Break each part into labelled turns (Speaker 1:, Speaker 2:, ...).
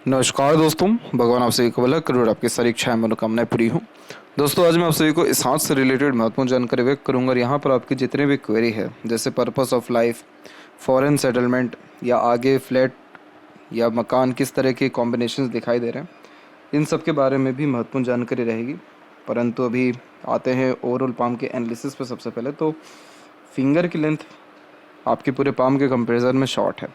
Speaker 1: नमस्कार दोस्तों, भगवान आप सभी को भला करोड़ आपकी सारी इच्छाएं मनोकामनाएं पूरी हों। दोस्तों, आज मैं आप सभी को इस हाथ से रिलेटेड महत्वपूर्ण जानकारी व्यक्त करूंगा और यहाँ पर आपकी जितने भी क्वेरी है, जैसे purpose of life, foreign settlement या आगे फ्लैट या मकान, किस तरह के कॉम्बिनेशंस दिखाई दे रहे हैं, इन सब के बारे में भी महत्वपूर्ण जानकारी रहेगी। परंतु अभी आते हैं ओवरऑल पाम के एनालिसिस पर। सबसे पहले तो फिंगर की लेंथ आपके पूरे पाम के कंपेरिजन में शॉर्ट है,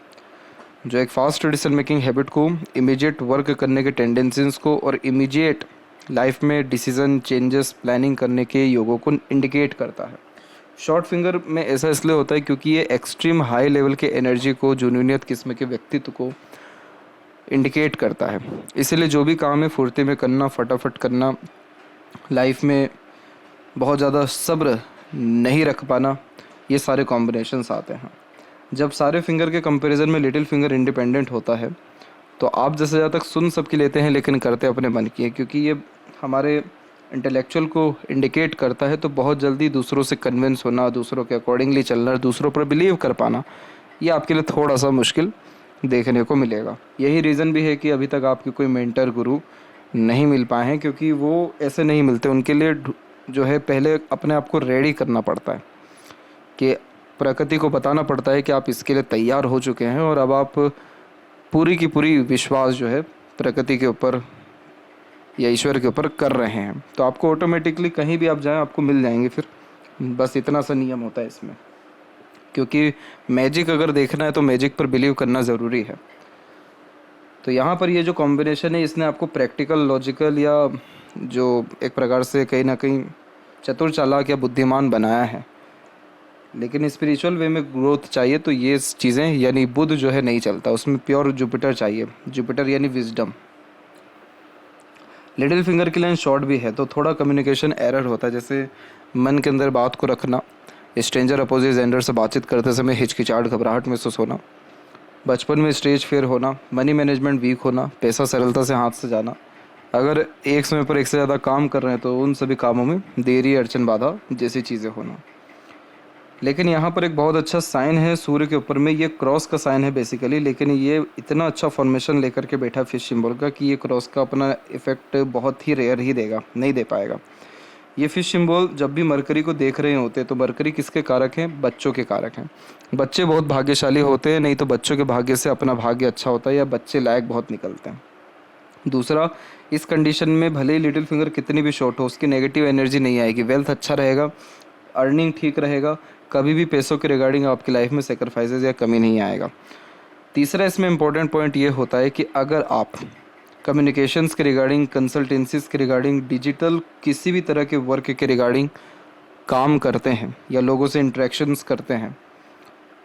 Speaker 1: जो एक फास्ट डिसीजन मेकिंग हैबिट को, इमीडिएट वर्क करने के टेंडेंसीज को और इमीडिएट लाइफ में डिसीजन चेंजेस प्लानिंग करने के योगों को इंडिकेट करता है। शॉर्ट फिंगर में ऐसा इसलिए होता है क्योंकि ये एक्सट्रीम हाई लेवल के एनर्जी को, जुनूनियत किस्म के व्यक्तित्व को इंडिकेट करता है। इसीलिए जो भी काम है फुर्ती में करना, फटाफट करना, लाइफ में बहुत ज़्यादा सब्र नहीं रख पाना, ये सारे कॉम्बिनेशंस आते हैं। जब सारे फिंगर के कंपैरिजन में लिटिल फिंगर इंडिपेंडेंट होता है तो आप जैसे ज़्यादा तक सुन सबकी लेते हैं लेकिन करते अपने मन की है, क्योंकि ये हमारे इंटेलेक्चुअल को इंडिकेट करता है। तो बहुत जल्दी दूसरों से कन्विंस होना, दूसरों के अकॉर्डिंगली चलना, दूसरों पर बिलीव कर पाना, ये आपके लिए थोड़ा सा मुश्किल देखने को मिलेगा। यही रीज़न भी है कि अभी तक आपके कोई मेंटर गुरु नहीं मिल पाए हैं, क्योंकि वो ऐसे नहीं मिलते। उनके लिए जो है पहले अपने आप को रेडी करना पड़ता है कि प्रकृति को बताना पड़ता है कि आप इसके लिए तैयार हो चुके हैं और अब आप पूरी की पूरी विश्वास जो है प्रकृति के ऊपर या ईश्वर के ऊपर कर रहे हैं, तो आपको ऑटोमेटिकली कहीं भी आप जाएं आपको मिल जाएंगे। फिर बस इतना सा नियम होता है इसमें, क्योंकि मैजिक अगर देखना है तो मैजिक पर बिलीव करना ज़रूरी है। तो यहाँ पर ये जो कॉम्बिनेशन है, इसने आपको प्रैक्टिकल, लॉजिकल या जो एक प्रकार से कहीं ना कहीं चतुर चालाक या बुद्धिमान बनाया है। लेकिन स्पिरिचुअल वे में ग्रोथ चाहिए तो ये चीज़ें, यानी बुध जो है नहीं चलता, उसमें प्योर जुपिटर चाहिए। जुपिटर यानी विजडम। लिटिल फिंगर की लाइन शॉर्ट भी है तो थोड़ा कम्युनिकेशन एरर होता है, जैसे मन के अंदर बात को रखना, स्ट्रेंजर अपोजिट जेंडर से बातचीत करते समय हिचकिचाहट, घबराहट महसूस होना, बचपन में स्टेज फेयर होना, मनी मैनेजमेंट वीक होना, पैसा सरलता से हाथ से जाना, अगर एक समय पर एक से ज़्यादा काम कर रहे हैं तो उन सभी कामों में देरी, अड़चन, बाधा जैसी चीज़ें होना। लेकिन यहाँ पर एक बहुत अच्छा साइन है सूर्य के ऊपर में, ये क्रॉस का साइन है बेसिकली, लेकिन ये इतना अच्छा फॉर्मेशन लेकर के बैठा फिश सिंबल का कि ये क्रॉस का अपना इफेक्ट बहुत ही रेयर ही देगा, नहीं दे पाएगा। ये फिश सिंबल जब भी मरकरी को देख रहे होते तो मरकरी किसके कारक हैं? बच्चों के कारक हैं। बच्चे बहुत भाग्यशाली होते हैं, नहीं तो बच्चों के भाग्य से अपना भाग्य अच्छा होता है या बच्चे लायक बहुत निकलते हैं। दूसरा, इस कंडीशन में भले ही लिटिल फिंगर कितनी भी शॉर्ट हो, उसकी नेगेटिव एनर्जी नहीं आएगी, वेल्थ अच्छा रहेगा, अर्निंग ठीक रहेगा, कभी भी पैसों के रिगार्डिंग आपकी लाइफ में सेक्रीफाइसेस या कमी नहीं आएगा। तीसरा इसमें इम्पोर्टेंट पॉइंट ये होता है कि अगर आप कम्युनिकेशंस के रिगार्डिंग, कंसल्टेंसीज के रिगार्डिंग, डिजिटल किसी भी तरह के वर्क के रिगार्डिंग काम करते हैं या लोगों से इंटरेक्शंस करते हैं,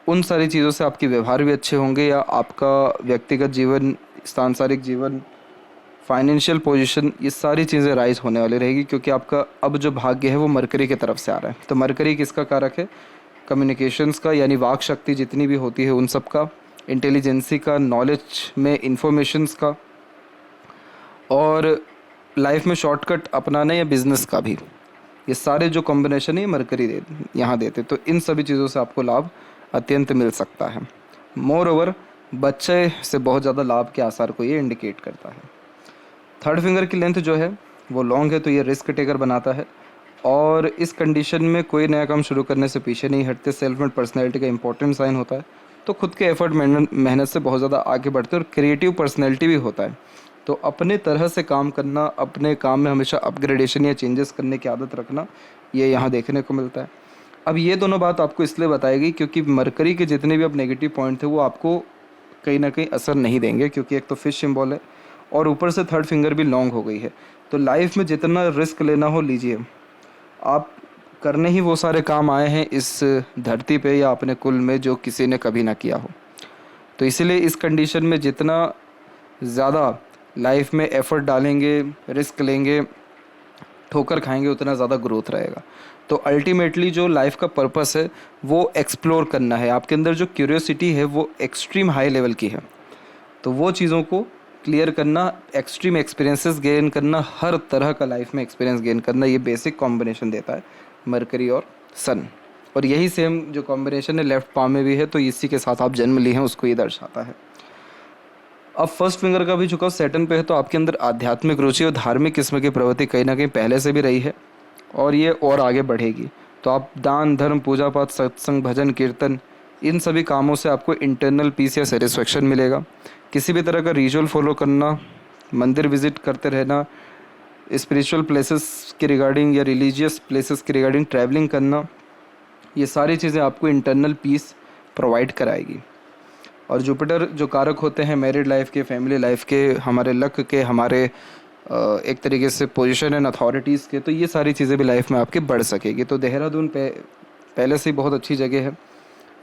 Speaker 1: उन सारी चीज़ों से आपके व्यवहार भी अच्छे होंगे या आपका व्यक्तिगत जीवन, सांसारिक जीवन, फाइनेंशियल पोजीशन, ये सारी चीज़ें राइज होने वाली रहेगी, क्योंकि आपका अब जो भाग्य है वो मरकरी की तरफ से आ रहा है। तो मरकरी किसका कारक है? कम्युनिकेशंस का, यानी वाक शक्ति जितनी भी होती है उन सब का, इंटेलिजेंसी का, नॉलेज में इन्फॉर्मेशंस का, और लाइफ में शॉर्टकट अपनाने या बिजनेस का भी। ये सारे जो कॉम्बिनेशन है मरकरी यहाँ देते, तो इन सभी चीज़ों से आपको लाभ अत्यंत मिल सकता है। मोर ओवर बच्चे से बहुत ज़्यादा लाभ के आसार को ये इंडिकेट करता है। थर्ड फिंगर की लेंथ जो है वो लॉन्ग है, तो ये रिस्क टेकर बनाता है और इस कंडीशन में कोई नया काम शुरू करने से पीछे नहीं हटते। सेल्फ मेड पर्सनैलिटी का इंपॉर्टेंट साइन होता है, तो खुद के एफर्ट, मेहनत से बहुत ज़्यादा आगे बढ़ते हैं और क्रिएटिव पर्सनैलिटी भी होता है। तो अपने तरह से काम करना, अपने काम में हमेशा अपग्रेडेशन या चेंजेस करने की आदत रखना, ये यहाँ देखने को मिलता है। अब ये दोनों बात आपको इसलिए बताएगी क्योंकि मरकरी के जितने भी अब नेगेटिव पॉइंट थे वो आपको कहीं ना कहीं असर नहीं देंगे, क्योंकि एक तो फिश सिंबल है और ऊपर से थर्ड फिंगर भी लॉन्ग हो गई है। तो लाइफ में जितना रिस्क लेना हो लीजिए, आप करने ही वो सारे काम आए हैं इस धरती पे या अपने कुल में जो किसी ने कभी ना किया हो। तो इसीलिए इस कंडीशन में जितना ज़्यादा लाइफ में एफर्ट डालेंगे, रिस्क लेंगे, ठोकर खाएंगे, उतना ज़्यादा ग्रोथ रहेगा। तो अल्टीमेटली जो लाइफ का पर्पस है वो एक्सप्लोर करना है। आपके अंदर जो क्यूरियोसिटी है वो एक्सट्रीम हाई लेवल की है, तो वो चीज़ों को क्लियर करना, एक्सट्रीम एक्सपीरियंसेस गेन करना, हर तरह का लाइफ में एक्सपीरियंस गेन करना, ये बेसिक कॉम्बिनेशन देता है मरकरी और सन। और यही सेम जो कॉम्बिनेशन है लेफ्ट पाम में भी है, तो इसी के साथ आप जन्म लिए हैं उसको ये दर्शाता है। अब फर्स्ट फिंगर का भी झुकाव सैटर्न पे है, तो आपके अंदर आध्यात्मिक रुचि और धार्मिक किस्म की प्रवृत्ति कहीं ना कहीं पहले से भी रही है और ये और आगे बढ़ेगी। तो आप दान धर्म पूजा पाठ सत्संग भजन कीर्तन इन सभी कामों से आपको इंटरनल पीस या सेटिस्फेक्शन मिलेगा। किसी भी तरह का रिचुअल फॉलो करना, मंदिर विजिट करते रहना, स्पिरिचुअल प्लेसेस के रिगार्डिंग या रिलीजियस प्लेसेस के रिगार्डिंग ट्रैवलिंग करना, ये सारी चीज़ें आपको इंटरनल पीस प्रोवाइड कराएगी। और जुपिटर जो कारक होते हैं मैरिड लाइफ के, फैमिली लाइफ के, हमारे लक के, हमारे एक तरीके से पोजीशन एंड अथॉरिटीज़ के, तो ये सारी चीज़ें भी लाइफ में आपकी बढ़ सकेगी। तो देहरादून पहले से ही बहुत अच्छी जगह है,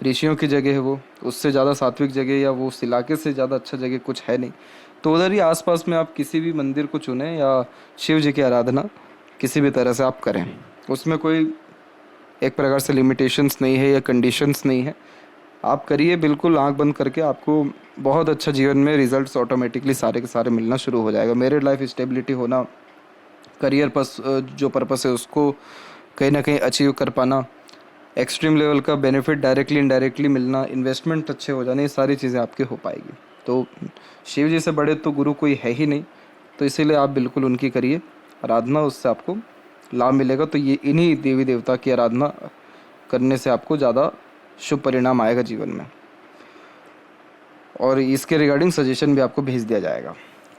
Speaker 1: ऋषियों की जगह है वो, उससे ज़्यादा सात्विक जगह या वो उस इलाके से ज़्यादा अच्छा जगह कुछ है नहीं। तो उधर ही आसपास में आप किसी भी मंदिर को चुनें या शिव जी की आराधना किसी भी तरह से आप करें, उसमें कोई एक प्रकार से लिमिटेशंस नहीं है या कंडीशंस नहीं है, आप करिए बिल्कुल आंख बंद करके, आपको बहुत अच्छा जीवन में रिजल्ट्स ऑटोमेटिकली सारे के सारे मिलना शुरू हो जाएगा। मैरिड लाइफ स्टेबिलिटी होना, करियर जो पर्पस है उसको कहीं ना कहीं अचीव कर पाना, एक्सट्रीम लेवल का बेनिफिट डायरेक्टली इनडायरेक्टली मिलना, इन्वेस्टमेंट अच्छे हो जाने, ये सारी चीज़ें आपकी हो पाएगी। तो शिव जी से बड़े तो गुरु कोई है ही नहीं, तो इसीलिए आप बिल्कुल उनकी करिए आराधना, उससे आपको लाभ मिलेगा। तो ये इन्हीं देवी देवता की आराधना करने से आपको ज़्यादा शुभ परिणाम आएगा जीवन में, और इसके रिगार्डिंग सजेशन भी आपको भेज दिया जाएगा।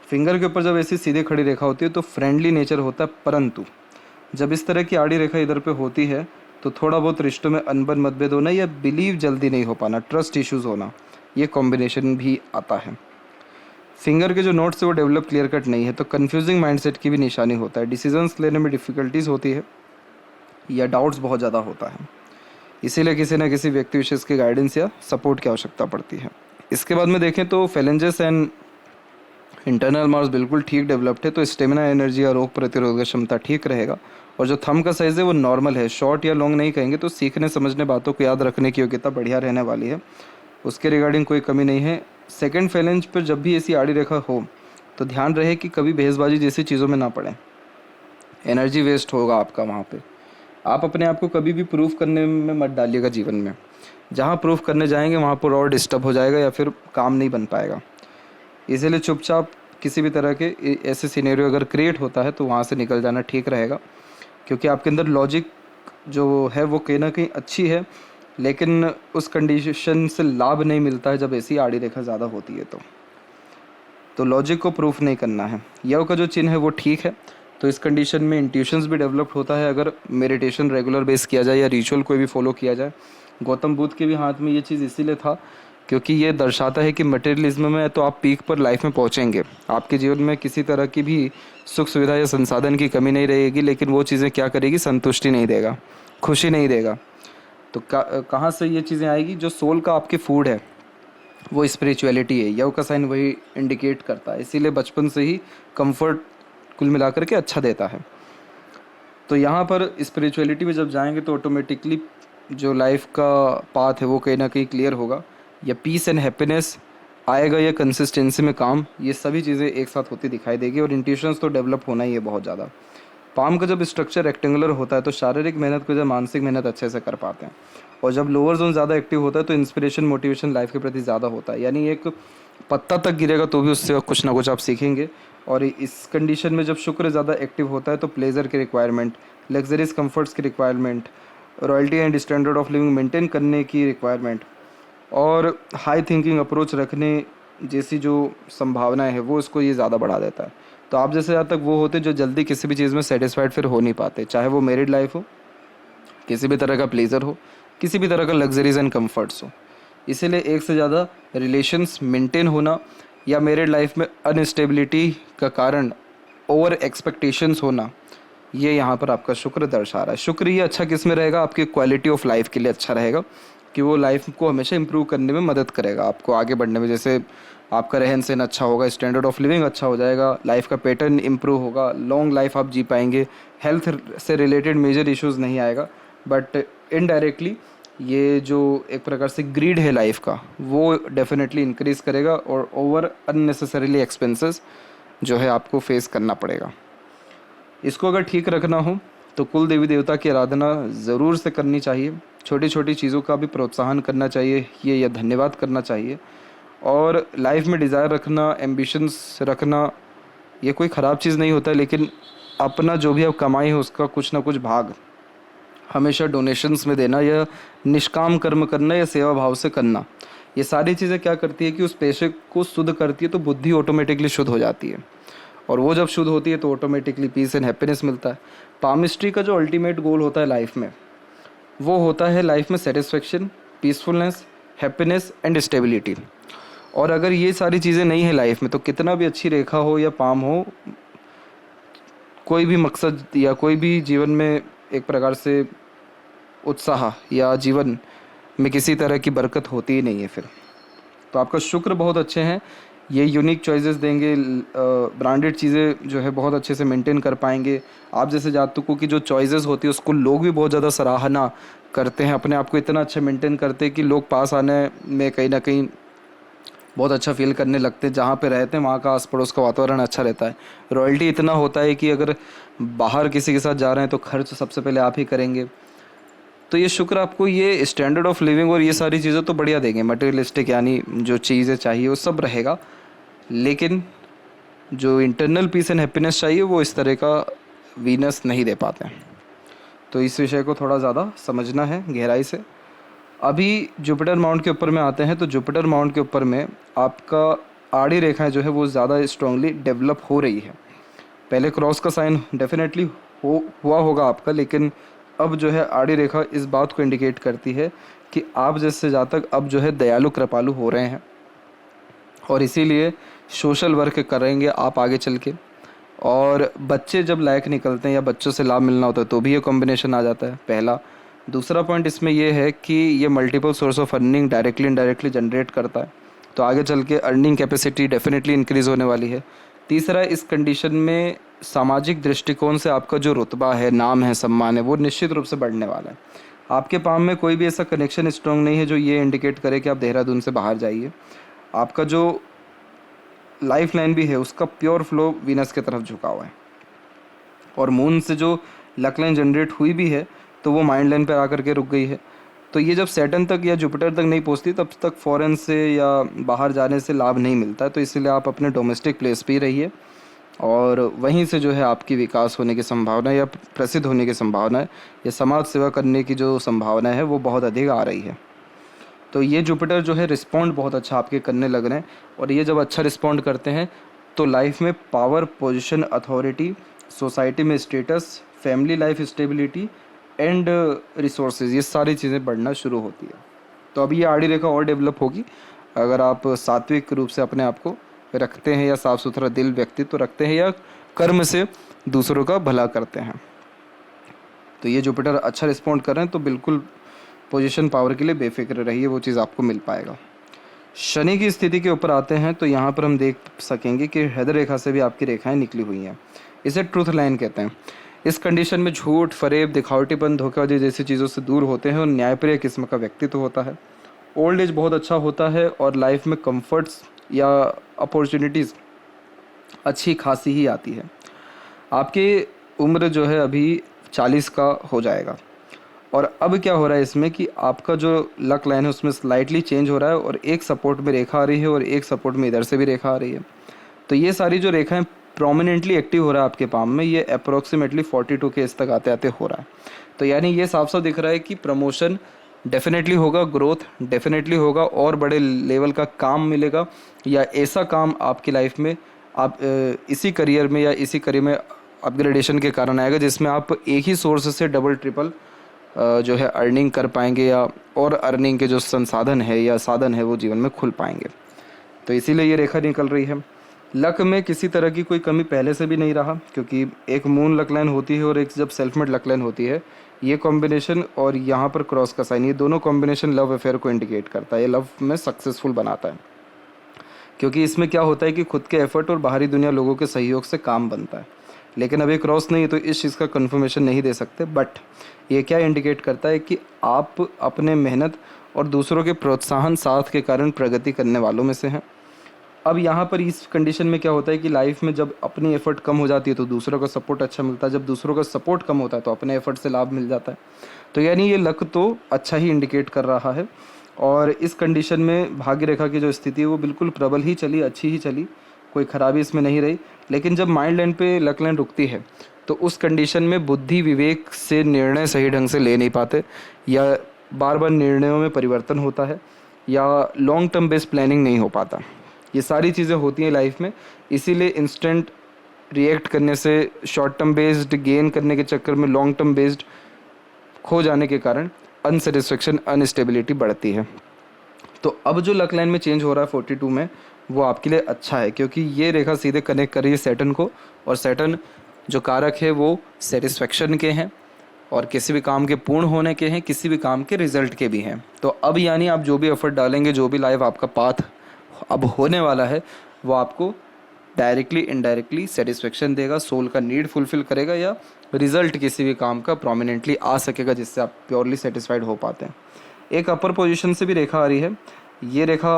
Speaker 1: फिंगर के ऊपर जब ऐसी सीधे खड़ी रेखा होती है तो फ्रेंडली नेचर होता है, परंतु जब इस तरह की आड़ी रेखा इधर पे होती है तो थोड़ा बहुत रिश्तों में अनबन मतभेद होना या बिलीव जल्दी नहीं हो पाना, ट्रस्ट इश्यूज़ होना, ये कॉम्बिनेशन भी आता है। फिंगर के जो नोट्स है वो डेवलप क्लियर कट नहीं है, तो कन्फ्यूजिंग माइंडसेट की भी निशानी होता है, डिसीजंस लेने में डिफ़िकल्टीज होती है या डाउट्स बहुत ज़्यादा होता है, इसीलिए किसी न किसी व्यक्ति विशेष के गाइडेंस या सपोर्ट की आवश्यकता पड़ती है। इसके बाद में देखें तो फेलेंजेस एंड इंटरनल मार्क्स बिल्कुल ठीक डेवलप्ड है, तो स्टेमिना एनर्जी और रोग प्रतिरोधक क्षमता ठीक रहेगा। और जो थंब का साइज़ है वो नॉर्मल है, शॉर्ट या लॉन्ग नहीं कहेंगे, तो सीखने समझने बातों को याद रखने की योग्यता बढ़िया रहने वाली है, उसके रिगार्डिंग कोई कमी नहीं है। सेकंड फेलेंज पर जब भी ऐसी आड़ी रेखा हो तो ध्यान रहे कि कभी बहसबाजी जैसी चीज़ों में ना पड़े, एनर्जी वेस्ट होगा आपका वहाँ पे। आप अपने आप को कभी भी प्रूफ करने में मत डालिएगा जीवन में, जहाँ प्रूफ करने जाएंगे वहाँ पर और डिस्टर्ब हो जाएगा या फिर काम नहीं बन पाएगा। इसीलिए चुपचाप किसी भी तरह के ऐसे सिनेरियो अगर क्रिएट होता है तो वहाँ से निकल जाना ठीक रहेगा, क्योंकि आपके अंदर लॉजिक जो है वो कहीं ना कहीं अच्छी है, लेकिन उस कंडीशन से लाभ नहीं मिलता है जब ऐसी आड़ी रेखा ज़्यादा होती है। तो लॉजिक को प्रूफ नहीं करना है। यव का जो चिन्ह है वो ठीक है, तो इस कंडीशन में इंट्यूशंस भी डेवलप होता है अगर मेडिटेशन रेगुलर बेस किया जाए या रिचुअल कोई भी फॉलो किया जाए। गौतम बुद्ध के भी हाथ में ये चीज़ इसीलिए था क्योंकि ये दर्शाता है कि मटेरियलिज्म में तो आप पीक पर लाइफ में पहुंचेंगे, आपके जीवन में किसी तरह की भी सुख सुविधा या संसाधन की कमी नहीं रहेगी, लेकिन वो चीज़ें क्या करेगी, संतुष्टि नहीं देगा, खुशी नहीं देगा। तो कहाँ से ये चीज़ें आएगी, जो सोल का आपके फूड है वो स्पिरिचुअलिटी है, यव का साइन वही इंडिकेट करता है, इसीलिए बचपन से ही कंफर्ट कुल मिलाकर के अच्छा देता है। तो यहाँ पर स्पिरिचुअलिटी में जब जाएंगे तो ऑटोमेटिकली जो लाइफ का पाथ है वो कहीं ना कहीं क्लियर होगा, या पीस एंड हैप्पीनेस आएगा, या कंसिस्टेंसी में काम, ये सभी चीज़ें एक साथ होती दिखाई देगी। और इंट्यूशंस तो डेवलप होना ही है बहुत ज़्यादा। पाम का जब स्ट्रक्चर रेक्टेंगुलर होता है तो शारीरिक मेहनत को जब मानसिक मेहनत अच्छे से कर पाते हैं, और जब लोअर जोन ज़्यादा एक्टिव होता है तो इंस्पिरेशन मोटिवेशन लाइफ के प्रति ज़्यादा होता है, यानी एक पत्ता तक गिरेगा तो भी उससे कुछ ना कुछ आप सीखेंगे। और इस कंडीशन में जब शुक्र ज़्यादा एक्टिव होता है तो प्लेजर की रिक्वायरमेंट, लग्जरीज कंफर्ट्स की requirement, royalty and standard of living maintain करने की रिक्वायरमेंट, और हाई थिंकिंग अप्रोच रखने जैसी जो संभावनाएं है वो इसको ये ज़्यादा बढ़ा देता है। तो आप जैसे यहाँ तक वो होते जो जल्दी किसी भी चीज़ में सेटिस्फाइड फिर हो नहीं पाते, चाहे वो मैरिड लाइफ हो, किसी भी तरह का प्लेजर हो, किसी भी तरह का लग्जरीज एंड कंफर्ट्स हो। इसीलिए एक से ज़्यादा रिलेशंस मेंटेन होना या मैरिड लाइफ में अनस्टेबिलिटी का कारण ओवर एक्सपेक्टेशंस होना, ये यहाँ पर आपका शुक्र दर्शा रहा है। शुक्र ये अच्छा किस में रहेगा, आपकी क्वालिटी ऑफ लाइफ के लिए अच्छा रहेगा कि वो लाइफ को हमेशा इंप्रूव करने में मदद करेगा, आपको आगे बढ़ने में। जैसे आपका रहन सहन अच्छा होगा, स्टैंडर्ड ऑफ लिविंग अच्छा हो जाएगा, लाइफ का पैटर्न इंप्रूव होगा, लॉन्ग लाइफ आप जी पाएंगे, हेल्थ से रिलेटेड मेजर इश्यूज़ नहीं आएगा। बट इनडायरेक्टली ये जो एक प्रकार से ग्रीड है लाइफ का वो डेफिनेटली इंक्रीज़ करेगा, और ओवर अननेसेसरीली एक्सपेंसेस जो है आपको फेस करना पड़ेगा। इसको अगर ठीक रखना हो तो कुल देवी देवता की आराधना ज़रूर से करनी चाहिए, छोटी छोटी चीज़ों का भी प्रोत्साहन करना चाहिए, ये या धन्यवाद करना चाहिए, और लाइफ में डिज़ायर रखना, एम्बिशंस रखना, ये कोई ख़राब चीज़ नहीं होता है, लेकिन अपना जो भी आप कमाई है उसका कुछ ना कुछ भाग हमेशा डोनेशंस में देना, या निष्काम कर्म करना, या सेवा भाव से करना, ये सारी चीज़ें क्या करती है कि उस पेशे को शुद्ध करती है, तो बुद्धि ऑटोमेटिकली शुद्ध हो जाती है। और वो जब शुद्ध होती है तो ऑटोमेटिकली पीस एंड हैप्पीनेस मिलता है। पामिस्ट्री का जो अल्टीमेट गोल होता है लाइफ में, वो होता है लाइफ में satisfaction, peacefulness, happiness and stability. और अगर ये सारी चीज़ें नहीं है लाइफ में, तो कितना भी अच्छी रेखा हो या पाम हो, कोई भी मकसद या कोई भी जीवन में एक प्रकार से उत्साह या जीवन में किसी तरह की बरकत होती ही नहीं है फिर। तो आपका शुक्र बहुत अच्छे हैं, ये यूनिक चॉइसेस देंगे, ब्रांडेड चीज़ें जो है बहुत अच्छे से मेंटेन कर पाएंगे। आप जैसे जातकों की जो चॉइसेस होती है उसको लोग भी बहुत ज़्यादा सराहना करते हैं, अपने आप को इतना अच्छा मेंटेन करते हैं कि लोग पास आने में कहीं ना कहीं बहुत अच्छा फील करने लगते हैं। जहाँ पे रहते हैं वहाँ का आस पड़ोस का वातावरण अच्छा रहता है। रॉयल्टी इतना होता है कि अगर बाहर किसी के साथ जा रहे हैं तो खर्च सबसे पहले आप ही करेंगे। तो ये शुक्र आपको ये स्टैंडर्ड ऑफ लिविंग और ये सारी चीज़ें तो बढ़िया देंगे, मटेरियलिस्टिक यानी जो चीज़ें चाहिए वो सब रहेगा, लेकिन जो इंटरनल पीस एंड हैप्पीनेस चाहिए वो इस तरह का वीनस नहीं दे पाते हैं। तो इस विषय को थोड़ा ज़्यादा समझना है गहराई से। अभी जुपिटर माउंट के ऊपर में आते हैं, तो जुपिटर माउंट के ऊपर में आपका आड़ी रेखाएं जो है वो ज़्यादा स्ट्रांगली डेवलप हो रही है। पहले क्रॉस का साइन डेफिनेटली हुआ होगा आपका, लेकिन अब जो है आड़ी रेखा इस बात को इंडिकेट करती है कि आप जैसे जातक अब जो है दयालु कृपालु हो रहे हैं, और इसीलिए सोशल वर्क करेंगे आप आगे चल के। और बच्चे जब लायक निकलते हैं या बच्चों से लाभ मिलना होता है तो भी ये कॉम्बिनेशन आ जाता है, पहला। दूसरा पॉइंट इसमें ये है कि ये multiple source of earning directly indirectly generate करता है, तो आगे चल के अर्निंग कैपेसिटी डेफिनेटली इंक्रीज़ होने वाली है। तीसरा, इस कंडीशन में सामाजिक दृष्टिकोण से आपका जो रुतबा है, नाम है, सम्मान है, वो निश्चित रूप से बढ़ने वाला है। आपके पाम में कोई भी ऐसा कनेक्शन स्ट्रॉन्ग नहीं है जो ये इंडिकेट करे कि आप देहरादून से बाहर जाइए। आपका जो लाइफ लाइन भी है उसका प्योर फ्लो वीनस की तरफ झुका हुआ है, और मून से जो लक लाइन जनरेट हुई भी है तो वो माइंड लाइन पर आकर के रुक गई है। तो ये जब सैटर्न तक या जुपिटर तक नहीं पहुंचती तब तक फॉरेन से या बाहर जाने से लाभ नहीं मिलता है। तो इसलिए आप अपने डोमेस्टिक प्लेस पे ही रहिए, और वहीं से जो है आपकी विकास होने की संभावना या प्रसिद्ध होने की संभावना है, या समाज सेवा करने की जो संभावना है वो बहुत अधिक आ रही है। तो ये जुपिटर जो है रिस्पॉन्ड बहुत अच्छा आपके करने लग रहे हैं, और ये जब अच्छा रिस्पॉन्ड करते हैं तो लाइफ में पावर, पोजीशन, अथॉरिटी, सोसाइटी में status, family life stability and resources, ये सारी चीज़ें बढ़ना शुरू होती है। तो अभी ये आड़ी रेखा और डेवलप होगी अगर आप सात्विक रूप से अपने आप को रखते हैं, या साफ़ सुथरा दिल व्यक्तित्व रखते हैं, या कर्म से दूसरों का भला करते हैं। तो ये जुपिटर अच्छा रिस्पॉन्ड कर रहे हैं, तो बिल्कुल पोजीशन पावर के लिए बेफिक्र रहिए, वो चीज़ आपको मिल पाएगा। शनि की स्थिति के ऊपर आते हैं, तो यहाँ पर हम देख सकेंगे कि हृदय रेखा से भी आपकी रेखाएं निकली हुई हैं। इसे ट्रूथ लाइन कहते हैं। इस कंडीशन में झूठ, फरेब, दिखावटीपन, धोखेबाजी जैसी चीज़ों से दूर होते हैं, और न्यायप्रिय किस्म का व्यक्तित्व होता है। ओल्ड एज बहुत अच्छा होता है, और लाइफ में कंफर्ट्स या अपॉर्चुनिटीज़ अच्छी खासी ही आती है। आपकी उम्र जो है अभी 40 का हो जाएगा, और अब क्या हो रहा है इसमें कि आपका जो लक लाइन है उसमें स्लाइटली चेंज हो रहा है, और एक सपोर्ट में रेखा आ रही है और एक सपोर्ट में इधर से भी रेखा आ रही है। तो ये सारी जो रेखाएं प्रोमिनेंटली एक्टिव हो रहा है आपके पाम में, ये अप्रोक्सीमेटली 42 के इस तक आते आते हो रहा है। तो यानी ये साफ साफ दिख रहा है कि प्रमोशन डेफिनेटली होगा, ग्रोथ डेफिनेटली होगा, और बड़े लेवल का काम मिलेगा, या ऐसा काम आपकी लाइफ में आप इसी करियर में या इसी करियर में अपग्रेडेशन के कारण आएगा जिसमें आप एक ही सोर्स से डबल ट्रिपल जो है अर्निंग कर पाएंगे, या और अर्निंग के जो संसाधन है या साधन है वो जीवन में खुल पाएंगे। तो इसीलिए ये रेखा निकल रही है। लक में किसी तरह की कोई कमी पहले से भी नहीं रहा, क्योंकि एक मून लक लाइन होती है और एक जब सेल्फ मेड लक लाइन होती है, ये कॉम्बिनेशन और यहाँ पर क्रॉस का साइन, ये दोनों कॉम्बिनेशन लव अफेयर को इंडिकेट करता है, ये लव में सक्सेसफुल बनाता है। क्योंकि इसमें क्या होता है कि खुद के एफर्ट और बाहरी दुनिया लोगों के सहयोग से काम बनता है। लेकिन अभी क्रॉस नहीं है तो इस चीज़ का कन्फर्मेशन नहीं दे सकते, बट ये क्या इंडिकेट करता है कि आप अपने मेहनत और दूसरों के प्रोत्साहन साथ के कारण प्रगति करने वालों में से हैं। अब यहाँ पर इस कंडीशन में क्या होता है कि लाइफ में जब अपनी एफर्ट कम हो जाती है तो दूसरों का सपोर्ट अच्छा मिलता है, जब दूसरों का सपोर्ट कम होता है तो अपने एफर्ट से लाभ मिल जाता है। तो यानी ये लक तो अच्छा ही इंडिकेट कर रहा है, और इस कंडीशन में भाग्य रेखा की जो स्थिति है वो बिल्कुल प्रबल ही चली, अच्छी ही चली, कोई खराबी इसमें नहीं रही। लेकिन जब माइंड लाइन पे लक लाइन रुकती है तो उस कंडीशन में बुद्धि विवेक से निर्णय सही ढंग से ले नहीं पाते, या बार बार निर्णयों में परिवर्तन होता है, या लॉन्ग टर्म बेस्ड प्लानिंग नहीं हो पाता। ये सारी चीज़ें होती हैं लाइफ में, इसीलिए इंस्टेंट रिएक्ट करने से, शॉर्ट टर्म बेस्ड गेन करने के चक्कर में लॉन्ग टर्म बेस्ड खो जाने के कारण अनसेटिस्फेक्शन, अनस्टेबिलिटी बढ़ती है। तो अब जो लक लाइन में चेंज हो रहा है 42 में, वो आपके लिए अच्छा है, क्योंकि ये रेखा सीधे कनेक्ट कर रही है सैटर्न को, और सैटर्न जो कारक है वो सेटिस्फेक्शन के हैं और किसी भी काम के पूर्ण होने के हैं, किसी भी काम के रिजल्ट के भी हैं। तो अब यानी आप जो भी एफर्ट डालेंगे, जो भी लाइफ आपका पाथ अब होने वाला है, वो आपको डायरेक्टली इनडायरेक्टली सेटिस्फेक्शन देगा, सोल का नीड फुलफिल करेगा, या रिजल्ट किसी भी काम का प्रोमिनेंटली आ सकेगा जिससे आप प्योरली सेटिस्फाइड हो पाते हैं। एक अपर पोजीशन से भी रेखा आ रही है। ये रेखा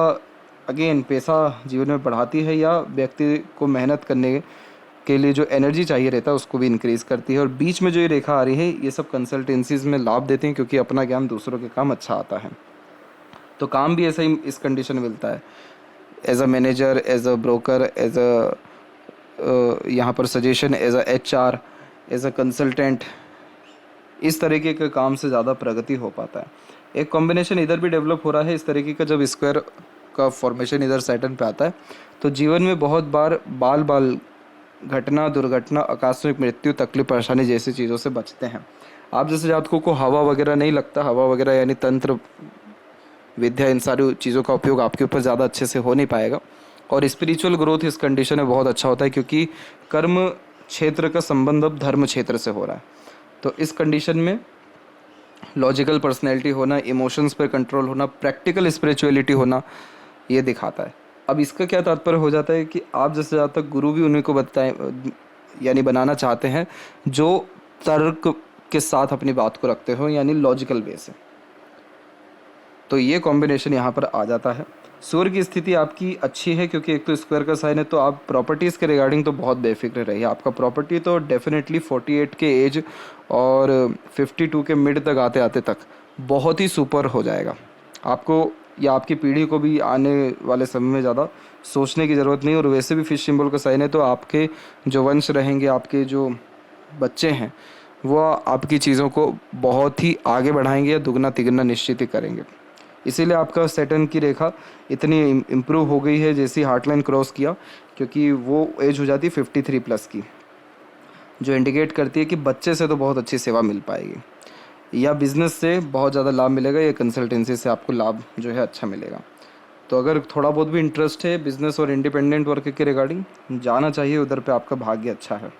Speaker 1: अगेन पैसा जीवन में बढ़ाती है, या व्यक्ति को मेहनत करने के लिए जो एनर्जी चाहिए रहता है उसको भी इंक्रीज़ करती है। और बीच में जो ये रेखा आ रही है, ये सब कंसल्टेंसीज में लाभ देते हैं, क्योंकि अपना ज्ञान दूसरों के काम अच्छा आता है। तो काम भी ऐसा ही इस कंडीशन में मिलता है, as a manager, as a broker, as a यहाँ पर suggestion, as a HR, as a consultant, इस तरीके के काम से ज़्यादा प्रगति हो पाता है। एक कॉम्बिनेशन इधर भी डेवलप हो रहा है इस तरीके का, जब स्क्वायर का फॉर्मेशन इधर सैटर्न पे आता है तो जीवन में बहुत बार बाल बाल घटना, दुर्घटना, आकस्मिक मृत्यु, तकलीफ, परेशानी जैसी चीज़ों से बचते हैं। आप जैसे जातकों को हवा वगैरह नहीं लगता, हवा वगैरह यानी तंत्र विद्या, इन सारी चीज़ों का उपयोग आपके ऊपर ज़्यादा अच्छे से हो नहीं पाएगा। और स्पिरिचुअल ग्रोथ इस कंडीशन में बहुत अच्छा होता है, क्योंकि कर्म क्षेत्र का संबंध अब धर्म क्षेत्र से हो रहा है। तो इस कंडीशन में लॉजिकल पर्सनैलिटी होना, इमोशंस पर कंट्रोल होना, प्रैक्टिकल स्पिरिचुअलिटी होना, ये दिखाता है। अब इसका क्या तात्पर्य हो जाता है कि आप जैसे ज़्यादा तक गुरु भी उन्हीं को बताएं, यानी बनाना चाहते हैं जो तर्क के साथ अपनी बात को रखते हो, यानी लॉजिकल वे से। तो ये कॉम्बिनेशन यहाँ पर आ जाता है। सूर्य की स्थिति आपकी अच्छी है, क्योंकि एक तो स्क्वायर का साइन है, तो आप प्रॉपर्टीज़ के रिगार्डिंग तो बहुत बेफिक्र रहिए। आपका प्रॉपर्टी तो डेफिनेटली 48 के एज और 52 के मिड तक आते आते तक बहुत ही सुपर हो जाएगा। आपको या आपकी पीढ़ी को भी आने वाले समय में ज़्यादा सोचने की ज़रूरत नहीं। और वैसे भी फिश सिंबल का साइन है, तो आपके जो वंश रहेंगे, आपके जो बच्चे हैं, वो आपकी चीज़ों को बहुत ही आगे बढ़ाएंगे या दुगना तिगना निश्चित ही करेंगे। इसीलिए आपका सैटर्न की रेखा इतनी इम्प्रूव हो गई है जैसी हार्टलाइन क्रॉस किया, क्योंकि वो एज हो जाती है 53 प्लस की, जो इंडिकेट करती है कि बच्चे से तो बहुत अच्छी सेवा मिल पाएगी, या बिज़नेस से बहुत ज़्यादा लाभ मिलेगा, या कंसल्टेंसी से आपको लाभ जो है अच्छा मिलेगा। तो अगर थोड़ा बहुत भी इंटरेस्ट है बिज़नेस और इंडिपेंडेंट वर्क के रिगार्डिंग, जाना चाहिए उधर पे, आपका भाग्य अच्छा है।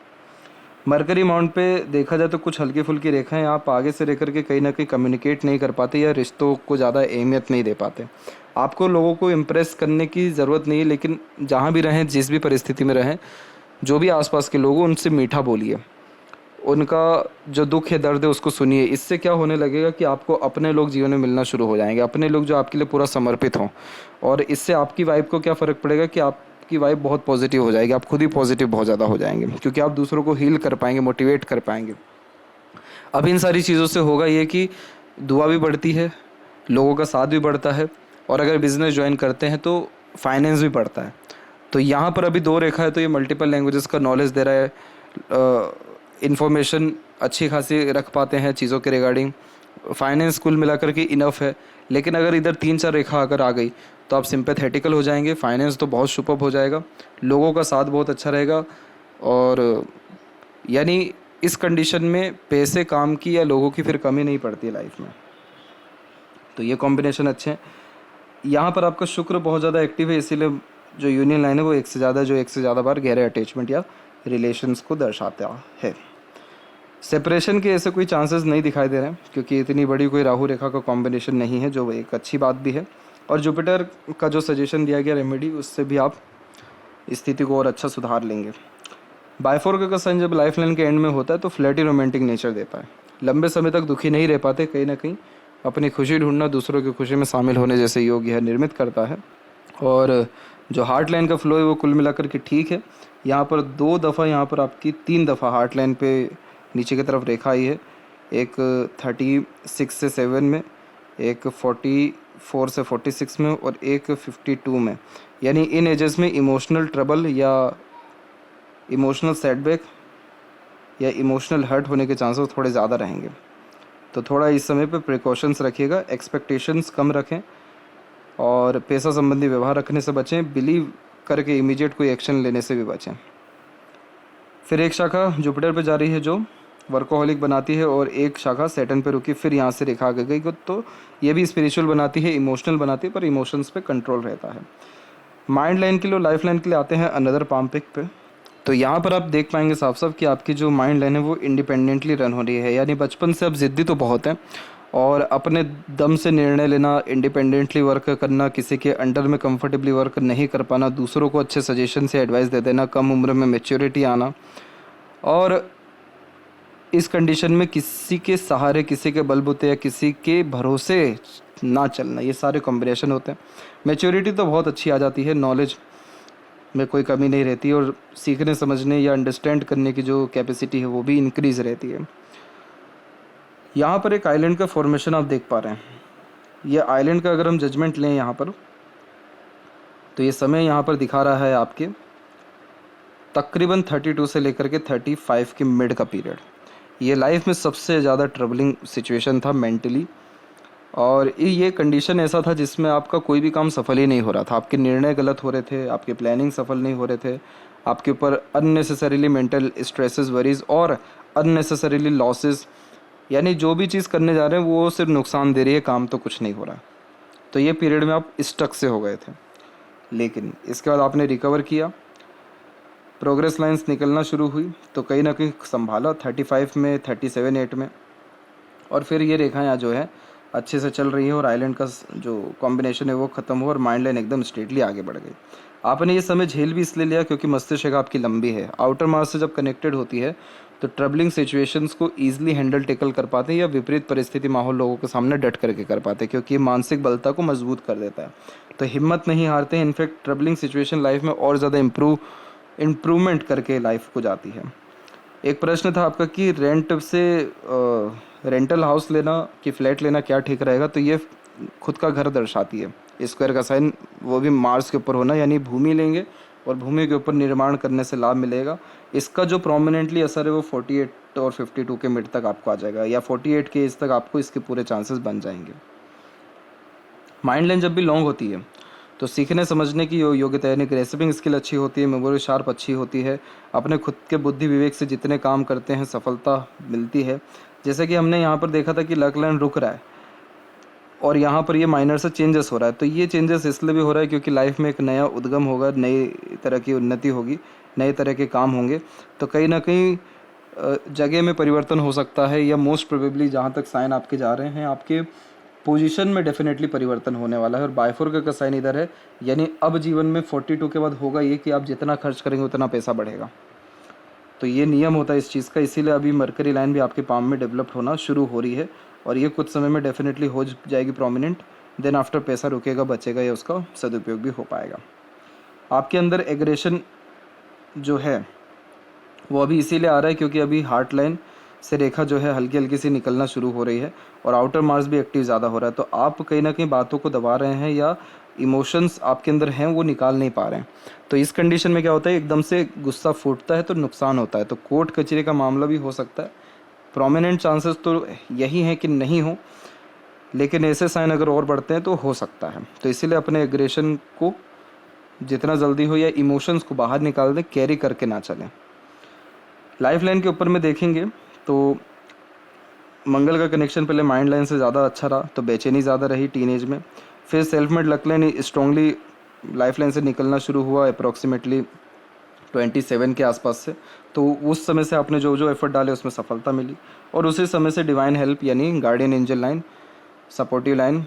Speaker 1: मरकरी माउंट पे देखा जाए तो कुछ हल्की फुल्की रेखाएं, आप आगे से रह करके कहीं ना कहीं कम्युनिकेट नहीं कर पाते, या रिश्तों को ज़्यादा अहमियत नहीं दे पाते। आपको लोगों को इम्प्रेस करने की ज़रूरत नहीं है, लेकिन जहाँ भी रहें, जिस भी परिस्थिति में रहें, जो भी आसपास के लोग, उनसे मीठा बोलिए, उनका जो दुख है, दर्द है, उसको सुनिए। इससे क्या होने लगेगा कि आपको अपने लोग जीवन में मिलना शुरू हो जाएंगे, अपने लोग जो आपके लिए पूरा समर्पित हों। और इससे आपकी वाइब को क्या फ़र्क पड़ेगा कि आपकी वाइब बहुत पॉजिटिव हो जाएगी, आप खुद ही पॉजिटिव बहुत ज़्यादा हो जाएंगे, क्योंकि आप दूसरों को हील कर पाएंगे, मोटिवेट कर पाएंगे। अब इन सारी चीज़ों से होगा ये कि दुआ भी बढ़ती है, लोगों का साथ भी बढ़ता है, और अगर बिज़नेस ज्वाइन करते हैं तो फाइनेंस भी बढ़ता है। तो यहाँ पर अभी 2 रेखा है, तो ये मल्टीपल लैंग्वेजेस का नॉलेज दे रहा है, इन्फॉर्मेशन अच्छी खासी रख पाते हैं चीज़ों के रिगार्डिंग, फाइनेंस कुल मिलाकर के इनफ है। लेकिन अगर इधर 3-4 रेखा अगर आ गई तो आप सिंपैथेटिकल हो जाएंगे, फाइनेंस तो बहुत सुपर्ब हो जाएगा, लोगों का साथ बहुत अच्छा रहेगा, और यानी इस कंडीशन में पैसे, काम की या लोगों की फिर कमी नहीं पड़ती है लाइफ में। तो ये कॉम्बिनेशन अच्छे हैं। यहाँ पर आपका शुक्र बहुत ज़्यादा एक्टिव है, इसीलिए जो यूनियन लाइन है वो एक से ज़्यादा बार गहरे अटैचमेंट या रिलेशंस को दर्शाता है। सेपरेशन के ऐसे कोई चांसेस नहीं दिखाई दे रहे हैं, क्योंकि इतनी बड़ी कोई राहु रेखा का कॉम्बिनेशन नहीं है, जो एक अच्छी बात भी है। और जुपिटर का जो सजेशन दिया गया रेमेडी, उससे भी आप स्थिति को और अच्छा सुधार लेंगे। बाइफोर्क का साइन जब लाइफ लाइन के एंड में होता है तो फ्लैटी रोमांटिक नेचर देता है, लंबे समय तक दुखी नहीं रह पाते, कहीं ना कहीं अपनी खुशी ढूंढना, दूसरों की खुशी में शामिल होने जैसे योग यह निर्मित करता है। और जो हार्ट लाइन का फ्लो है वो कुल मिलाकर के ठीक है। यहाँ पर 2 दफ़ा, यहाँ पर आपकी 3 दफ़ा हार्ट लाइन पे नीचे की तरफ रेखा आई है, एक 36 से 7 में, एक 44 से 46 में और एक 52 में। यानी इन एजेस में इमोशनल ट्रबल या इमोशनल सेटबैक या इमोशनल हर्ट होने के चांसेस थोड़े ज़्यादा रहेंगे। तो थोड़ा इस समय पे प्रिकॉशंस रखिएगा, एक्सपेक्टेशंस कम रखें और पैसा संबंधी व्यवहार रखने से बचें, बिलीव करके इमीडिएट कोई एक्शन लेने से भी बचें। फिर एक शाखा जुपिटर पे जा रही है जो वर्कोहॉलिक बनाती है और एक शाखा सैटर्न पे रुकी, फिर यहाँ से रेखा आगे गई तो ये भी स्पिरिचुअल बनाती है, इमोशनल बनाती है, पर इमोशंस पे कंट्रोल रहता है। माइंड लाइन के लिए, लाइफ लाइन के लिए आते हैं अनदर पाम पिक पे। तो यहाँ पर आप देख पाएंगे साफ साफ कि आपकी जो माइंड लाइन है वो इंडिपेंडेंटली रन हो रही है। यानी बचपन से आप ज़िद्दी तो बहुत हैं और अपने दम से निर्णय लेना, इंडिपेंडेंटली वर्क करना, किसी के अंडर में कंफर्टेबली वर्क नहीं कर पाना, दूसरों को अच्छे सजेशन से एडवाइस दे देना, कम उम्र में मैच्योरिटी आना और इस कंडीशन में किसी के सहारे, किसी के बलबूते या किसी के भरोसे ना चलना, ये सारे कॉम्बिनेशन होते हैं। मैच्योरिटी तो बहुत अच्छी आ जाती है, नॉलेज में कोई कमी नहीं रहती और सीखने समझने या अंडरस्टैंड करने की जो कैपेसिटी है वो भी इंक्रीज़ रहती है। यहाँ पर एक आइलैंड का फॉर्मेशन आप देख पा रहे हैं। ये आइलैंड का अगर हम जजमेंट लें यहाँ पर, तो ये समय यहाँ पर दिखा रहा है आपके तकरीबन 32 से लेकर के 35 के मिड का पीरियड। ये लाइफ में सबसे ज़्यादा ट्रबलिंग सिचुएशन था मेंटली और ये कंडीशन ऐसा था जिसमें आपका कोई भी काम सफल ही नहीं हो रहा था। आपके निर्णय गलत हो रहे थे, आपके प्लानिंग सफल नहीं हो रहे थे, आपके ऊपर अननेसेसरीली मेंटल स्ट्रेसेस, वरीज और अननेसेसरीली लॉसेस, यानी जो भी चीज़ करने जा रहे हैं वो सिर्फ नुकसान दे रही है, काम तो कुछ नहीं हो रहा। तो ये पीरियड में आप स्टक से हो गए थे, लेकिन इसके बाद आपने रिकवर किया, प्रोग्रेस लाइंस निकलना शुरू हुई तो कहीं ना कहीं संभाला 35 में, 37, 8 में और फिर ये रेखाएँ जो है अच्छे से चल रही है और आइलैंड का जो कॉम्बिनेशन है वो ख़त्म हुआ और माइंड लाइन एकदम स्ट्रेटली आगे बढ़ गई। आपने ये समय झेल भी इसलिए लिया क्योंकि मस्तिष्क आपकी लंबी है, आउटर मार्स से जब कनेक्टेड होती है तो ट्रबलिंग सिचुएशंस को ईजिली हैंडल टेकल कर पाते हैं या विपरीत परिस्थिति माहौल लोगों के सामने डट करके कर पाते हैं क्योंकि ये मानसिक बलता को मजबूत कर देता है। तो हिम्मत नहीं हारते हैं, इनफैक्ट ट्रबलिंग सिचुएशन लाइफ में और ज़्यादा इम्प्रूवमेंट करके लाइफ को जाती है। एक प्रश्न था आपका कि रेंटल हाउस लेना कि फ्लैट लेना क्या ठीक रहेगा, तो ये खुद का घर दर्शाती है। स्क्वायर का साइन वो भी मार्स के ऊपर होना, यानी भूमि लेंगे और भूमि के ऊपर निर्माण करने से लाभ मिलेगा। इसका जो प्रोमिनेंटली असर है वो 48 और 52 के मिड तक आपको आ जाएगा या 48 के एज तक आपको इसके पूरे चांसेस बन जाएंगे। माइंड लाइन जब भी लॉन्ग होती है तो सीखने समझने की योग्यता यानी ग्रेस्पिंग स्किल अच्छी होती है, मेमोरी शार्प अच्छी होती है, अपने खुद के बुद्धि विवेक से जितने काम करते हैं सफलता मिलती है। जैसे कि हमने यहाँ पर देखा था कि लक लाइन रुक रहा है और यहाँ पर ये माइनर से चेंजेस हो रहा है, तो ये चेंजेस इसलिए भी हो रहा है क्योंकि लाइफ में एक नया उद्गम होगा, नई तरह की उन्नति होगी, नए तरह के काम होंगे, तो कहीं ना कहीं जगह में परिवर्तन हो सकता है या मोस्ट प्रोबेबली जहाँ तक साइन आपके जा रहे हैं आपके पोजीशन में डेफिनेटली परिवर्तन होने वाला है। और बाइफोर्क का साइन इधर है, यानी अब जीवन में 42 के बाद होगा ये कि आप जितना खर्च करेंगे उतना पैसा बढ़ेगा। तो ये नियम होता है इस चीज़ का, इसीलिए अभी मरकरी लाइन भी आपके पाम में डेवलप होना शुरू हो रही है और ये कुछ समय में डेफिनेटली हो जाएगी प्रोमिनेंट। देन आफ्टर पैसा रुकेगा, बचेगा या उसका सदुपयोग भी हो पाएगा। आपके अंदर एग्रेशन जो है वो अभी इसीलिए आ रहा है क्योंकि अभी हार्ट लाइन से रेखा जो है हल्की हल्की सी निकलना शुरू हो रही है और आउटर मार्स भी एक्टिव ज़्यादा हो रहा है। तो आप कहीं ना कहीं बातों को दबा रहे हैं या इमोशंस आपके अंदर हैं वो निकाल नहीं पा रहे हैं। तो इस कंडीशन में क्या होता है, एकदम से गुस्सा फूटता है तो नुकसान होता है, तो कोर्ट कचहरी का मामला भी हो सकता है। प्रोमिनेंट चांसेस तो यही हैं कि नहीं हो, लेकिन ऐसे साइन अगर और बढ़ते हैं तो हो सकता है। तो इसीलिए अपने एग्रेशन को जितना जल्दी हो या इमोशंस को बाहर निकाल दें, कैरी करके ना चलें। लाइफ लाइन के ऊपर में देखेंगे तो मंगल का कनेक्शन पहले माइंड लाइन से ज़्यादा अच्छा रहा तो बेचैनी ज़्यादा रही टीनेज में। फिर self made luck line strongly life line से निकलना शुरू हुआ अप्रॉक्सीमेटली 27 के आसपास से, तो उस समय से आपने जो जो एफर्ट डाले उसमें सफलता मिली और उसी समय से डिवाइन हेल्प यानी guardian angel line, supportive line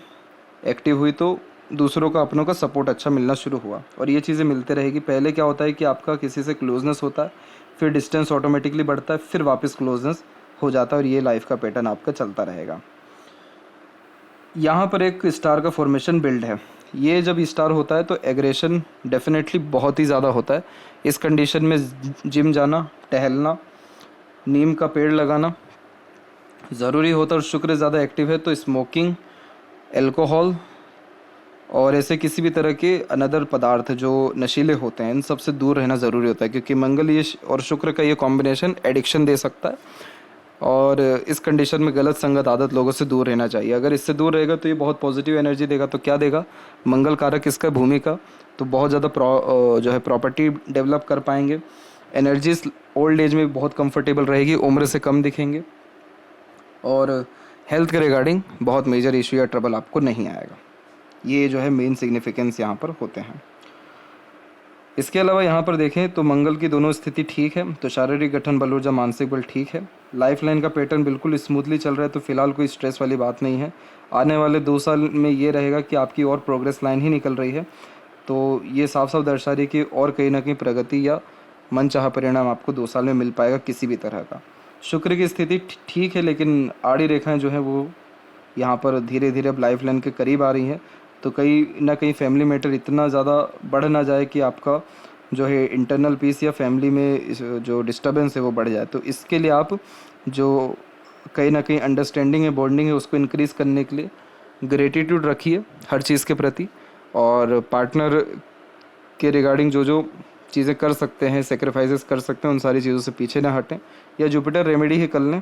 Speaker 1: active हुई तो दूसरों का, अपनों का सपोर्ट अच्छा मिलना शुरू हुआ और ये चीज़ें मिलते रहेगी। पहले क्या होता है कि आपका किसी से क्लोजनेस होता है, फिर डिस्टेंस ऑटोमेटिकली बढ़ता है, फिर वापस क्लोजनेस हो जाता है और ये लाइफ का पैटर्न आपका चलता रहेगा। यहाँ पर एक स्टार का फॉर्मेशन बिल्ड है, ये जब स्टार होता है तो एग्रेशन डेफिनेटली बहुत ही ज़्यादा होता है। इस कंडीशन में जिम जाना, टहलना, नीम का पेड़ लगाना ज़रूरी होता है और शुक्र ज़्यादा एक्टिव है तो स्मोकिंग, एल्कोहल, और ऐसे किसी भी तरह के अनदर पदार्थ जो नशीले होते हैं इन सब से दूर रहना ज़रूरी होता है, क्योंकि मंगल ये और शुक्र का ये कॉम्बिनेशन एडिक्शन दे सकता है। और इस कंडीशन में गलत संगत आदत लोगों से दूर रहना चाहिए। अगर इससे दूर रहेगा तो ये बहुत पॉजिटिव एनर्जी देगा। तो क्या देगा, मंगल कारक इसका भूमि का, तो बहुत ज़्यादा जो है प्रॉपर्टी डेवलप कर पाएंगे। एनर्जीज ओल्ड एज में बहुत कंफर्टेबल रहेगी, उम्र से कम दिखेंगे। और हेल्थ के रिगार्डिंग बहुत मेजर इशू या ट्रबल आपको नहीं आएगा। ये जो है मेन सिग्निफिकेंस यहाँ पर होते हैं। इसके अलावा यहाँ पर देखें तो मंगल की दोनों स्थिति ठीक है, तो शारीरिक गठन बल ऊर्जा मानसिक बल ठीक है। लाइफ लाइन का पैटर्न बिल्कुल स्मूथली चल रहा है, तो फिलहाल कोई स्ट्रेस वाली बात नहीं है। आने वाले 2 साल में ये रहेगा कि आपकी और प्रोग्रेस लाइन ही निकल रही है, तो ये साफ साफ दर्शा रही है कि और कहीं ना कहीं प्रगति या मनचाहा परिणाम आपको 2 साल में मिल पाएगा किसी भी तरह का। शुक्र की स्थिति ठीक है, लेकिन आड़ी रेखाएं जो हैं वो यहाँ पर धीरे धीरे अब लाइफ लाइन के करीब आ रही हैं, तो कहीं ना कहीं फैमिली मैटर इतना ज़्यादा बढ़ ना जाए कि आपका जो है इंटरनल पीस या फैमिली में जो डिस्टर्बेंस है वो बढ़ जाए। तो इसके लिए आप जो कहीं ना कहीं अंडरस्टैंडिंग है, बॉन्डिंग है, उसको इंक्रीज़ करने के लिए ग्रेटिट्यूड रखिए हर चीज़ के प्रति, और पार्टनर के रिगार्डिंग जो जो चीज़ें कर सकते हैं, सेक्रीफाइसेस कर सकते हैं, उन सारी चीज़ों से पीछे ना हटें, या जुपिटर रेमेडी ही कर लें,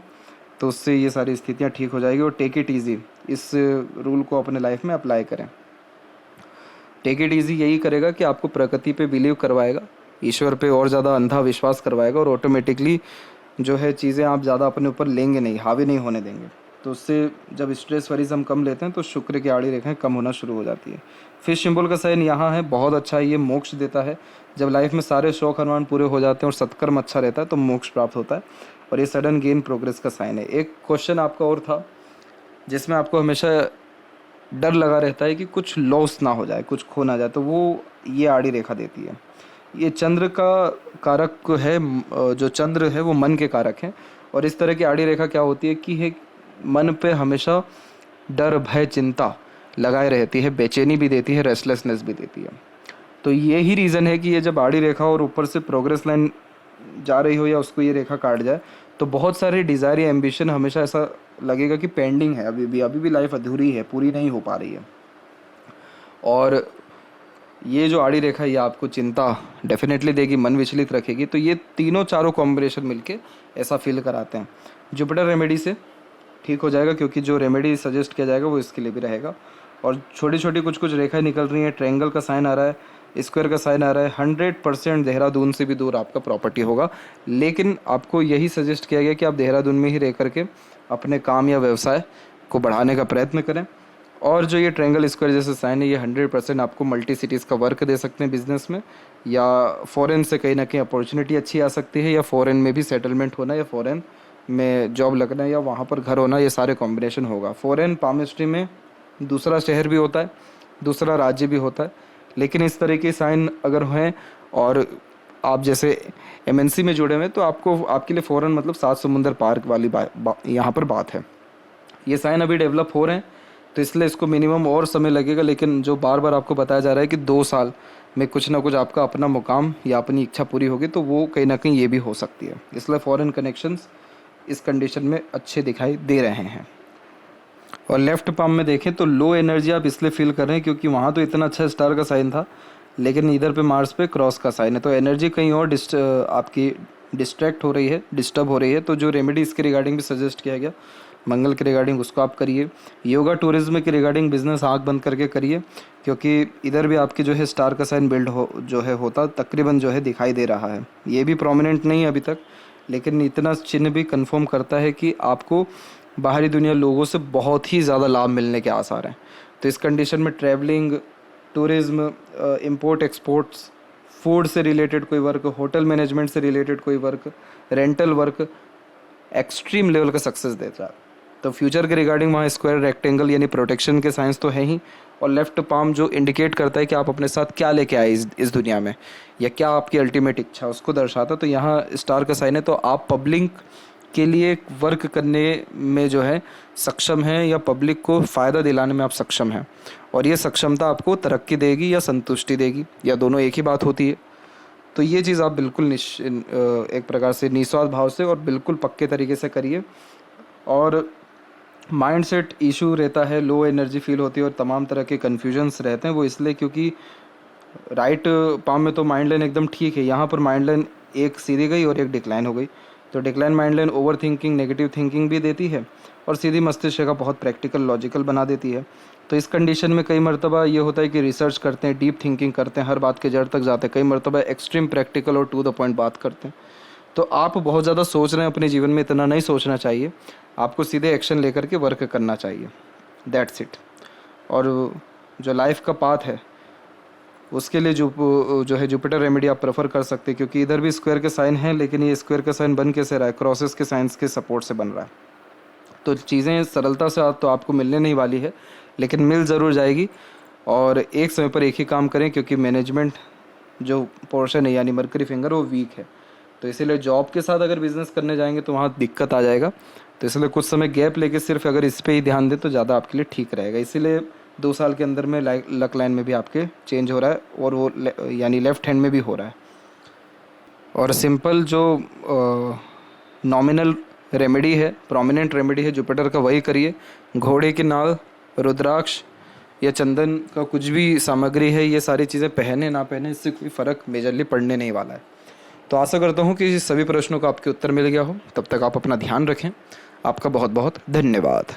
Speaker 1: तो उससे ये सारी स्थितियाँ ठीक हो जाएगी। और टेक इट ईजी, इस रूल को अपने लाइफ में अप्लाई करें। टेक इट ईजी यही करेगा कि आपको प्रकृति पे बिलीव करवाएगा, ईश्वर पे और ज़्यादा अंधा विश्वास करवाएगा, और ऑटोमेटिकली जो है चीज़ें आप ज़्यादा अपने ऊपर लेंगे नहीं, हावी नहीं होने देंगे। तो उससे जब स्ट्रेस वरीज हम कम लेते हैं तो शुक्र की आड़ी रेखाएं कम होना शुरू हो जाती है। फिश सिंबल का साइन यहाँ है, बहुत अच्छा है, ये मोक्ष देता है। जब लाइफ में सारे शौक अरमान पूरे हो जाते हैं और सत्कर्म अच्छा रहता है तो मोक्ष प्राप्त होता है, और ये सडन गेन प्रोग्रेस का साइन है। एक क्वेश्चन आपका और था जिसमें आपको हमेशा डर लगा रहता है कि कुछ लॉस ना हो जाए, कुछ खो ना जाए, तो वो ये आड़ी रेखा देती है। ये चंद्र का कारक है, जो चंद्र है वो मन के कारक है, और इस तरह की आड़ी रेखा क्या होती है कि है मन पे हमेशा डर भय चिंता लगाए रहती है, बेचैनी भी देती है, रेस्टलेसनेस भी देती है। तो ये ही रीज़न है कि ये जब आड़ी रेखा और ऊपर से प्रोग्रेस लाइन जा रही हो या उसको ये रेखा काट जाए तो बहुत सारे डिज़ायर या एम्बिशन हमेशा ऐसा लगेगा कि पेंडिंग है, अभी भी लाइफ अधूरी है, पूरी नहीं हो पा रही है। और ये जो आड़ी रेखा ये आपको चिंता डेफिनेटली देगी, मन विचलित रखेगी। तो ये तीनों चारों कॉम्बिनेशन मिलके ऐसा फील कराते हैं। जुपिटर रेमेडी से ठीक हो जाएगा, क्योंकि जो रेमेडी सजेस्ट किया जाएगा वो इसके लिए भी रहेगा। और छोटी छोटी कुछ कुछ रेखाएं निकल रही हैं, ट्रायंगल का साइन आ रहा है, स्क्वायर का साइन आ रहा है। 100% देहरादून से भी दूर आपका प्रॉपर्टी होगा, लेकिन आपको यही सजेस्ट किया गया कि आप देहरादून में ही रह करके अपने काम या व्यवसाय को बढ़ाने का प्रयत्न करें। और जो ये ट्रायंगल स्क्वायर जैसे साइन है ये 100% आपको मल्टी सिटीज़ का वर्क दे सकते हैं बिजनेस में, या फॉरेन से कहीं ना कहीं अपॉर्चुनिटी अच्छी आ सकती है, या फॉरेन में भी सेटलमेंट होना, या फॉरेन में जॉब लगना, या वहाँ पर घर होना, ये सारे कॉम्बिनेशन होगा। फॉरेन पामिस्ट्री में दूसरा शहर भी होता है, दूसरा राज्य भी होता है, लेकिन इस तरह के साइन अगर हैं और आप जैसे एमएनसी में जुड़े हुए हैं तो आपके लिए फॉरेन मतलब 7 समुंदर पार वाली यहाँ पर बात है। ये साइन अभी डेवलप हो रहे हैं, तो इसलिए इसको मिनिमम और समय लगेगा, लेकिन जो बार बार आपको बताया जा रहा है कि 2 साल में कुछ ना कुछ आपका अपना मुकाम या अपनी इच्छा पूरी होगी, तो वो कहीं ना कहीं ये भी हो सकती है। इसलिए फॉरेन कनेक्शंस इस कंडीशन में अच्छे दिखाई दे रहे हैं। और लेफ्ट पाम में देखें तो लो एनर्जी आप इसलिए फील कर रहे हैं क्योंकि वहाँ तो इतना अच्छा स्टार का साइन था, लेकिन इधर पे मार्स पे क्रॉस का साइन है, तो एनर्जी कहीं और आपकी डिस्ट्रैक्ट हो रही है, डिस्टर्ब हो रही है। तो जो रेमेडी इसके रिगार्डिंग भी सजेस्ट किया गया मंगल के रिगार्डिंग, उसको आप करिए। योगा टूरिज्म के रिगार्डिंग बिजनेस आँख बंद करके करिए, क्योंकि इधर भी आपकी जो है स्टार का साइन बिल्ड जो है होता तकरीबन जो है दिखाई दे रहा है। ये भी प्रोमिनेंट नहीं है अभी तक, लेकिन इतना चिन्ह भी कंफर्म करता है कि आपको बाहरी दुनिया लोगों से बहुत ही ज़्यादा लाभ मिलने के आसार हैं। तो इस कंडीशन में travelling, tourism, import exports, food से रिलेटेड कोई वर्क, होटल मैनेजमेंट से रिलेटेड कोई work, rental work extreme level का सक्सेस देता है। तो फ्यूचर के रिगार्डिंग वहाँ स्क्वायर, रेक्टेंगल यानी प्रोटेक्शन के साइंस तो है ही, और लेफ्ट पाम जो इंडिकेट करता है कि आप अपने साथ क्या लेके आए इस दुनिया में, या क्या आपकी अल्टीमेट इच्छा उसको दर्शाता है। तो यहाँ स्टार का साइन है, तो आप पब्लिक के लिए वर्क करने में जो है सक्षम हैं, या पब्लिक को फ़ायदा दिलाने में आप सक्षम हैं, और ये सक्षमता आपको तरक्की देगी या संतुष्टि देगी, या दोनों एक ही बात होती है। तो ये चीज़ आप बिल्कुल एक प्रकार से निस्वार्थ भाव से और बिल्कुल पक्के तरीके से करिए। और माइंडसेट इशू रहता है, लो एनर्जी फील होती है और तमाम तरह के कन्फ्यूजन्स रहते हैं। वो इसलिए क्योंकि राइट पाम में तो माइंड लाइन एकदम ठीक है, यहाँ पर माइंड लाइन एक सीधी गई और एक डिक्लाइन हो गई। तो decline mind line over thinking, negative thinking भी देती है और सीधी मस्तिष्क का बहुत प्रैक्टिकल, लॉजिकल बना देती है। तो इस कंडीशन में कई मरतबा ये होता है कि रिसर्च करते हैं, डीप थिंकिंग करते हैं, हर बात के जड़ तक जाते हैं, कई मरतबा एक्सट्रीम प्रैक्टिकल और टू द पॉइंट बात करते हैं। तो आप बहुत ज़्यादा सोच रहे हैं अपने जीवन में, इतना नहीं सोचना चाहिए, आपको सीधे एक्शन लेकर के वर्क करना चाहिए, दैट्स इट। और जो लाइफ का पाथ है उसके लिए जो है जुपिटर रेमेडी आप प्रेफर कर सकते हैं, क्योंकि इधर भी स्क्वायर के साइन हैं, लेकिन ये स्क्वायर का साइन बन कैसे रहा है, क्रॉसेस के साइंस के सपोर्ट से बन रहा है। तो चीज़ें सरलता से तो आपको मिलने नहीं वाली है, लेकिन मिल ज़रूर जाएगी। और एक समय पर एक ही काम करें, क्योंकि मैनेजमेंट जो पोर्शन है यानी मरकरी फिंगर वो वीक है। तो इसीलिए जॉब के साथ अगर बिज़नेस करने जाएंगे तो वहाँ दिक्कत आ जाएगा। तो इसलिए कुछ समय गैप लेके सिर्फ अगर इस पे ही ध्यान दें तो ज़्यादा आपके लिए ठीक रहेगा। इसीलिए 2 साल के अंदर में लक लाइन में भी आपके चेंज हो रहा है, और वो यानी लेफ्ट हैंड में भी हो रहा है। और सिंपल जो नॉमिनल रेमेडी है, प्रोमिनेंट रेमेडी है जुपिटर का, वही करिए। घोड़े की नाल, रुद्राक्ष या चंदन का कुछ भी सामग्री है, ये सारी चीज़ें पहने ना पहने इससे कोई फ़र्क मेजरली पड़ने नहीं वाला है। तो आशा करता हूँ कि सभी प्रश्नों का आपके उत्तर मिल गया हो। तब तक आप अपना ध्यान रखें। आपका बहुत बहुत धन्यवाद।